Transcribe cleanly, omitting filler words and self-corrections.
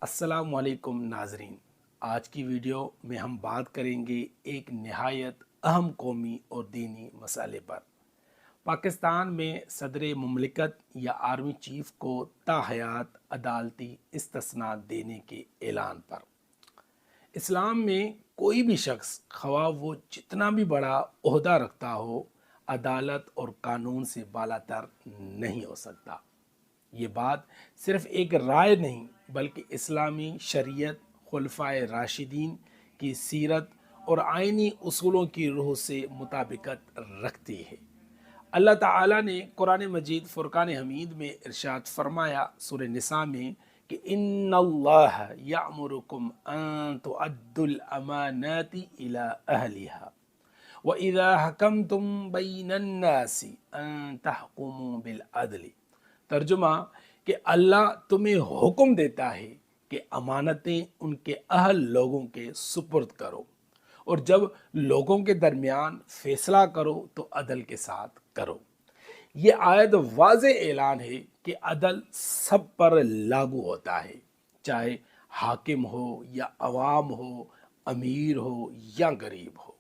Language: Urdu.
السلام علیکم ناظرین، آج کی ویڈیو میں ہم بات کریں گے ایک نہایت اہم قومی اور دینی مسئلے پر۔ پاکستان میں صدر مملکت یا آرمی چیف کو تاحیات عدالتی استثناء دینے کے اعلان پر۔ اسلام میں کوئی بھی شخص خواہ وہ جتنا بھی بڑا عہدہ رکھتا ہو، عدالت اور قانون سے بالاتر نہیں ہو سکتا۔ یہ بات صرف ایک رائے نہیں بلکہ اسلامی شریعت، خلفائے راشدین کی سیرت اور آئینی اصولوں کی روح سے مطابقت رکھتی ہے۔ اللہ تعالیٰ نے قرآن مجید فرقان حمید میں ارشاد فرمایا سورہ نساء میں کہ ان اللہ یأمرکم ان تؤدوا الامانات الی اہلہا وَإِذَا حَكَمْتُمْ بَيْنَ النَّاسِ أَن تَحْكُمُوا بِالْعَدْلِ۔ ترجمہ کہ اللہ تمہیں حکم دیتا ہے کہ امانتیں ان کے اہل لوگوں کے سپرد کرو، اور جب لوگوں کے درمیان فیصلہ کرو تو عدل کے ساتھ کرو۔ یہ آیت واضح اعلان ہے کہ عدل سب پر لاگو ہوتا ہے، چاہے حاکم ہو یا عوام ہو، امیر ہو یا غریب ہو۔